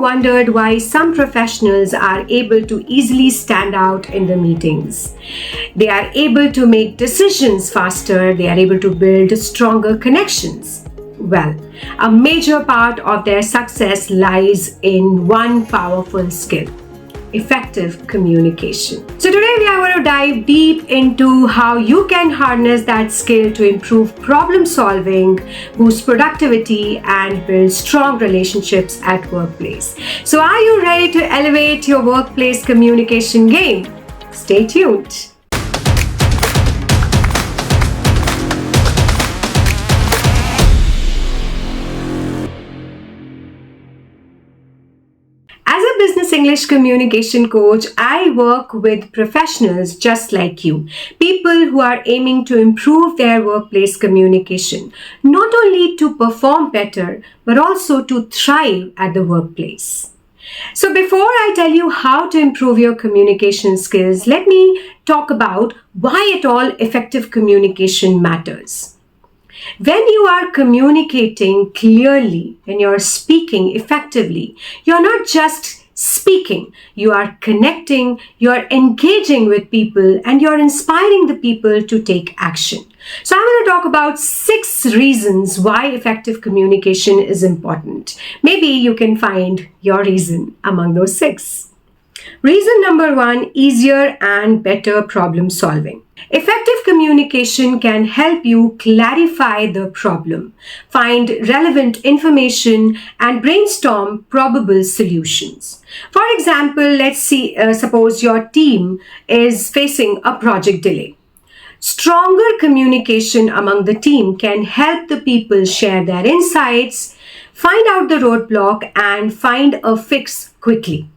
wondered why some professionals are able to easily stand out in the meetings? They are able to make decisions faster, they are able to build stronger connections. Well, a major part of their success lies in one powerful skill: effective communication. So today we are going to dive deep into how you can harness that skill to improve problem solving, boost productivity, and build strong relationships at workplace. So are you ready to elevate your workplace communication game? Stay tuned. As a business English communication coach, I work with professionals just like you, people who are aiming to improve their workplace communication, not only to perform better, but also to thrive at the workplace. So before I tell you how to improve your communication skills, let me talk about why at all effective communication matters. When you are communicating clearly, when you're speaking effectively, you're not just speaking, you are connecting, you're engaging with people, and you're inspiring the people to take action. So I'm going to talk about 6 reasons why effective communication is important. Maybe you can find your reason among those 6. Reason number 1, easier and better problem solving. Effective communication can help you clarify the problem, find relevant information, and brainstorm probable solutions. For example, suppose your team is facing a project delay. Stronger communication among the team can help the people share their insights, find out the roadblock, and find a fix quickly.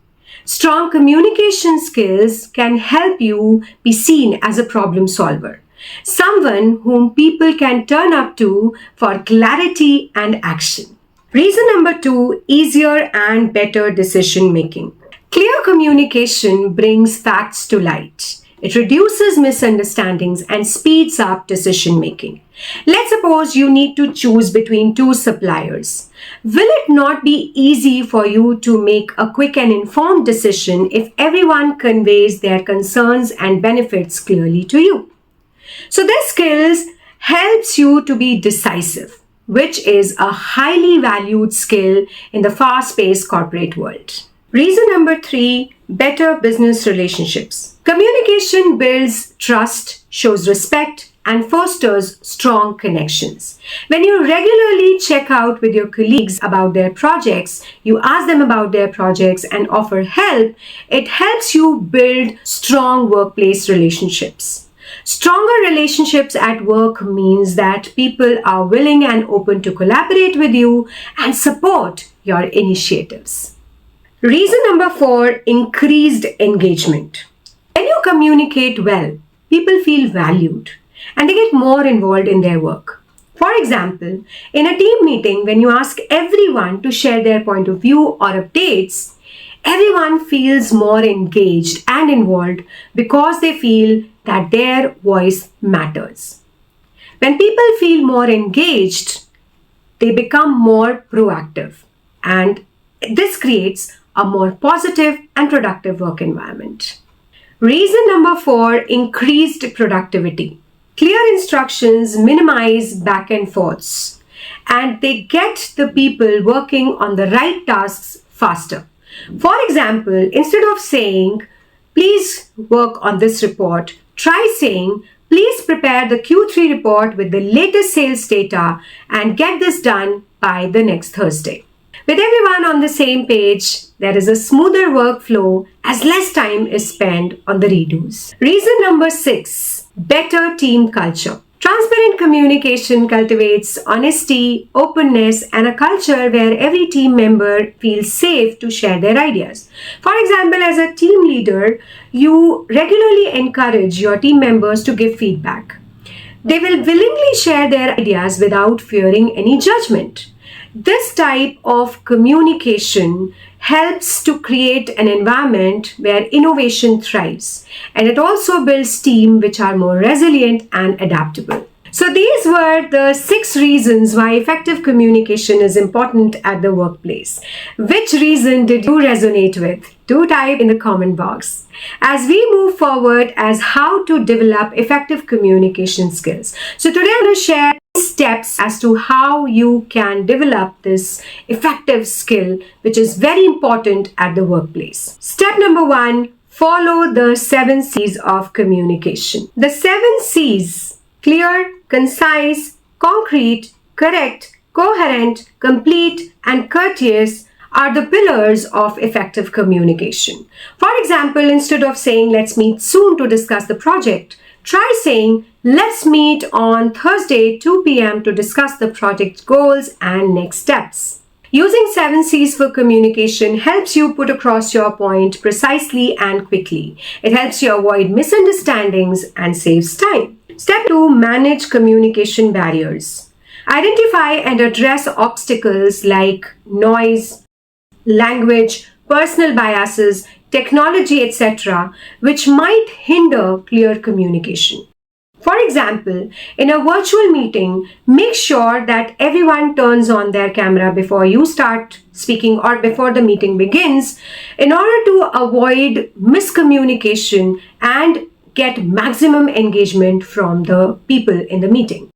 Strong communication skills can help you be seen as a problem solver, someone whom people can turn up to for clarity and action. Reason number 2, easier and better decision making. Clear communication brings facts to light. It reduces misunderstandings and speeds up decision making. Let's suppose you need to choose between 2 suppliers. Will it not be easy for you to make a quick and informed decision if everyone conveys their concerns and benefits clearly to you? So this skills helps you to be decisive, which is a highly valued skill in the fast-paced corporate world. Reason number 3, better business relationships. Communication builds trust, shows respect, and fosters strong connections. When you regularly check out with your colleagues about their projects, you ask them about their projects and offer help, it helps you build strong workplace relationships. Stronger relationships at work means that people are willing and open to collaborate with you and support your initiatives. Reason number 4, increased engagement. When you communicate well, people feel valued and they get more involved in their work. For example, in a team meeting, when you ask everyone to share their point of view or updates, everyone feels more engaged and involved because they feel that their voice matters. When people feel more engaged, they become more proactive, and this creates a more positive and productive work environment. Reason number 4, increased productivity. Clear instructions minimize back and forths, and they get the people working on the right tasks faster. For example, instead of saying, please work on this report, try saying, please prepare the Q3 report with the latest sales data and get this done by the next Thursday. With everyone on the same page, there is a smoother workflow as less time is spent on the redos. Reason number 6, better team culture. Transparent communication cultivates honesty, openness, and a culture where every team member feels safe to share their ideas. For example, as a team leader, you regularly encourage your team members to give feedback. They will willingly share their ideas without fearing any judgment. This type of communication helps to create an environment where innovation thrives, and it also builds teams which are more resilient and adaptable. So these were the 6 reasons why effective communication is important at the workplace. Which reason did you resonate with? Do type in the comment box. As we move forward as how to develop effective communication skills. So today I'm going to share steps as to how you can develop this effective skill, which is very important at the workplace. Step number 1, follow the 7 C's of communication. The 7 C's: clear, concise, concrete, correct, coherent, complete, and courteous are the pillars of effective communication. For example, instead of saying let's meet soon to discuss the project, try saying let's meet on Thursday 2 p.m. to discuss the project goals and next steps. Using 7 C's for communication helps you put across your point precisely and quickly. It helps you avoid misunderstandings and saves time. Step 2, manage communication barriers. Identify and address obstacles like noise, language, personal biases, technology, etc., which might hinder clear communication. For example, in a virtual meeting, make sure that everyone turns on their camera before you start speaking or before the meeting begins in order to avoid miscommunication and get maximum engagement from the people in the meeting.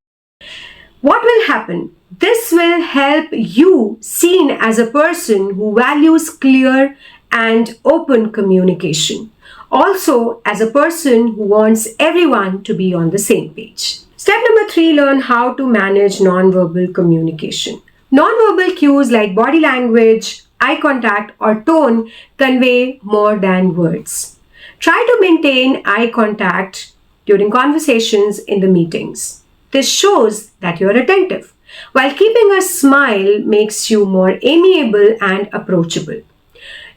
What will happen? This will help you seen as a person who values clear and open communication. Also, as a person who wants everyone to be on the same page. Step number 3, learn how to manage nonverbal communication. Nonverbal cues like body language, eye contact, or tone convey more than words. Try to maintain eye contact during conversations in the meetings. This shows that you are attentive, while keeping a smile makes you more amiable and approachable.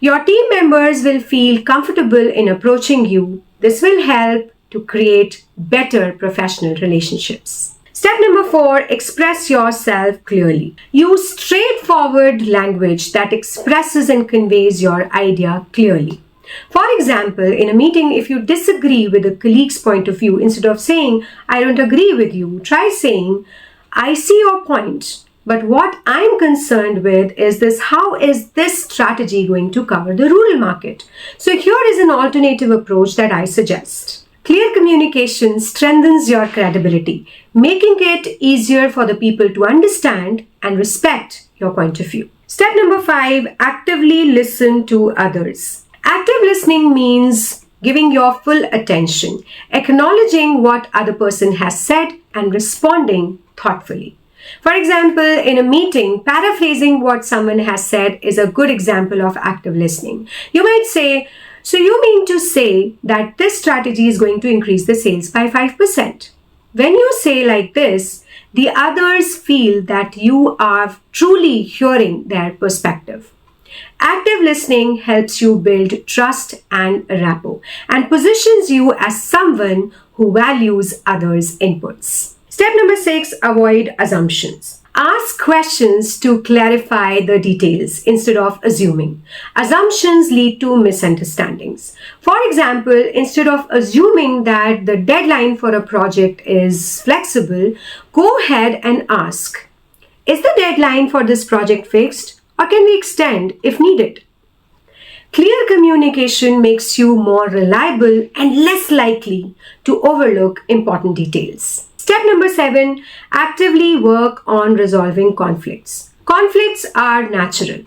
Your team members will feel comfortable in approaching you. This will help to create better professional relationships. Step number 4, express yourself clearly. Use straightforward language that expresses and conveys your idea clearly. For example, in a meeting, if you disagree with a colleague's point of view, instead of saying, I don't agree with you, try saying, I see your point, but what I'm concerned with is this: how is this strategy going to cover the rural market? So here is an alternative approach that I suggest. Clear communication strengthens your credibility, making it easier for the people to understand and respect your point of view. Step number 5, actively listen to others. Active listening means giving your full attention, acknowledging what other person has said and responding thoughtfully. For example, in a meeting, paraphrasing what someone has said is a good example of active listening. You might say, so you mean to say that this strategy is going to increase the sales by 5%. When you say like this, the others feel that you are truly hearing their perspective. Active listening helps you build trust and rapport and positions you as someone who values others' inputs. Step number 6, avoid assumptions. Ask questions to clarify the details instead of assuming. Assumptions lead to misunderstandings. For example, instead of assuming that the deadline for a project is flexible, go ahead and ask, is the deadline for this project fixed, or can we extend if needed? Clear communication makes you more reliable and less likely to overlook important details. Step number 7, actively work on resolving conflicts. Conflicts are natural.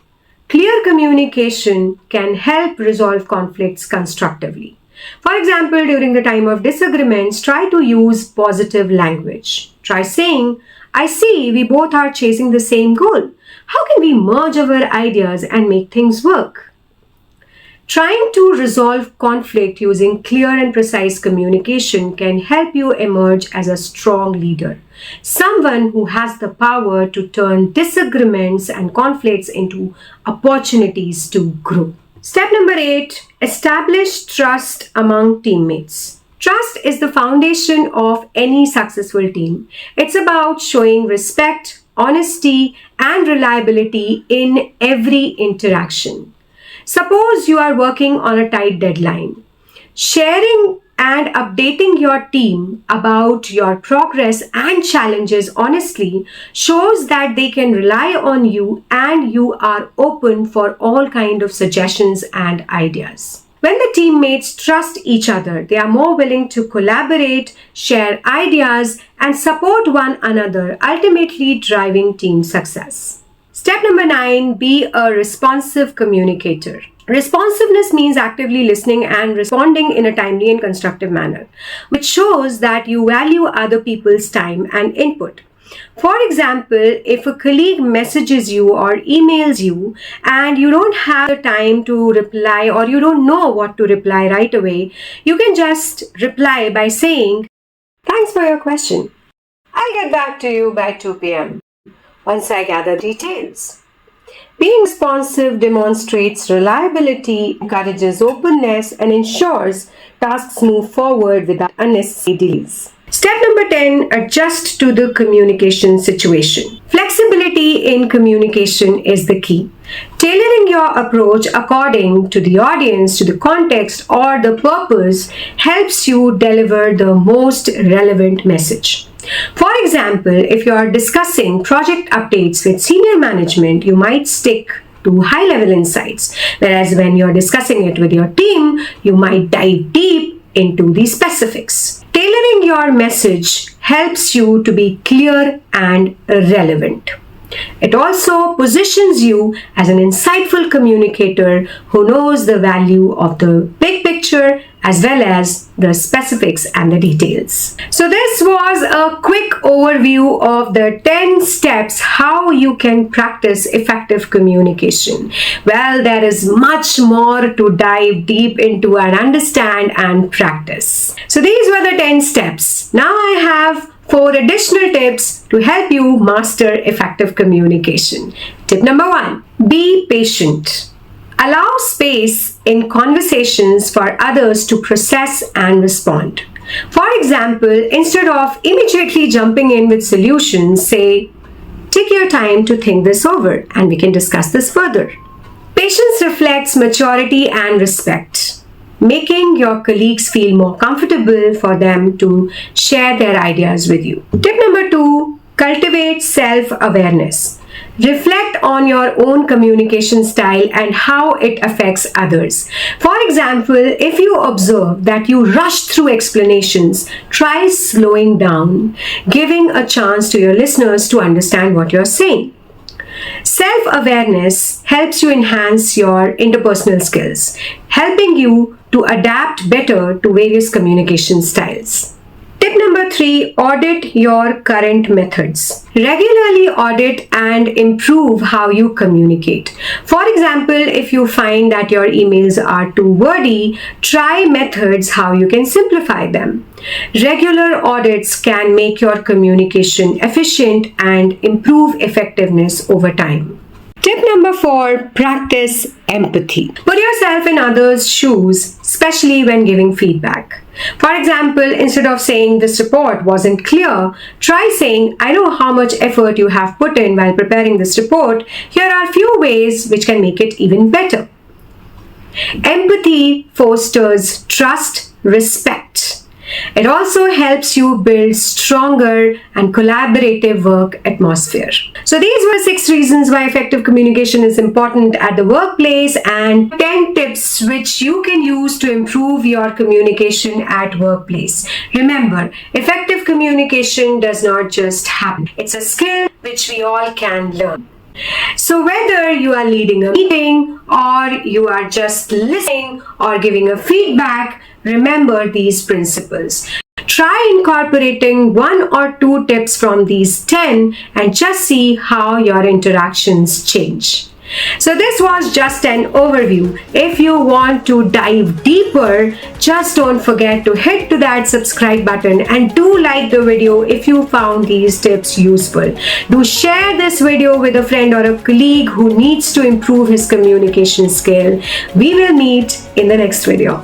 Clear communication can help resolve conflicts constructively. For example, during the time of disagreements, try to use positive language. Try saying, I see we both are chasing the same goal. How can we merge our ideas and make things work? Trying to resolve conflict using clear and precise communication can help you emerge as a strong leader, someone who has the power to turn disagreements and conflicts into opportunities to grow. Step number 8, establish trust among teammates. Trust is the foundation of any successful team. It's about showing respect, honesty, and reliability in every interaction. Suppose you are working on a tight deadline. Sharing and updating your team about your progress and challenges honestly shows that they can rely on you and you are open for all kind of suggestions and ideas. When the teammates trust each other, they are more willing to collaborate, share ideas, and support one another, ultimately driving team success. Step number 9, be a responsive communicator. Responsiveness means actively listening and responding in a timely and constructive manner, which shows that you value other people's time and input. For example, if a colleague messages you or emails you and you don't have the time to reply or you don't know what to reply right away, you can just reply by saying, "Thanks for your question. I'll get back to you by 2 p.m. once I gather details." Being responsive demonstrates reliability, encourages openness, and ensures tasks move forward without unnecessary delays. Step number 10, adjust to the communication situation. Flexibility in communication is the key. Tailoring your approach according to the audience, to the context, or the purpose helps you deliver the most relevant message. For example, if you are discussing project updates with senior management, you might stick to high-level insights, whereas when you're discussing it with your team, you might dive deep into the specifics. Tailoring your message helps you to be clear and relevant. It also positions you as an insightful communicator who knows the value of the big picture as well as the specifics and the details. So this was a quick overview of the 10 steps how you can practice effective communication. Well, there is much more to dive deep into and understand and practice. So these were the 10 steps. Now I have 4 additional tips to help you master effective communication. Tip number 1, be patient. Allow space in conversations for others to process and respond. For example, instead of immediately jumping in with solutions, say, "Take your time to think this over and we can discuss this further." Patience reflects maturity and respect, making your colleagues feel more comfortable for them to share their ideas with you. Tip number 2, cultivate self-awareness. Reflect on your own communication style and how it affects others. For example, if you observe that you rush through explanations, try slowing down, giving a chance to your listeners to understand what you're saying. Self-awareness helps you enhance your interpersonal skills, helping you to adapt better to various communication styles. Tip number 3, audit your current methods. Regularly audit and improve how you communicate. For example, if you find that your emails are too wordy, try methods how you can simplify them. Regular audits can make your communication efficient and improve effectiveness over time. Tip number 4, practice empathy. Put yourself in others' shoes, especially when giving feedback. For example, instead of saying this report wasn't clear, try saying, "I know how much effort you have put in while preparing this report. Here are a few ways which can make it even better." Empathy fosters trust, respect. It also helps you build stronger and collaborative work atmosphere. So these were 6 reasons why effective communication is important at the workplace and 10 tips which you can use to improve your communication at workplace. Remember, effective communication does not just happen. It's a skill which we all can learn. So whether you are leading a meeting or you are just listening or giving a feedback, remember these principles. Try incorporating 1 or 2 tips from these 10 and just see how your interactions change. So this was just an overview. If you want to dive deeper, just don't forget to hit to that subscribe button and do like the video if you found these tips useful. Do share this video with a friend or a colleague who needs to improve his communication skill. We will meet in the next video.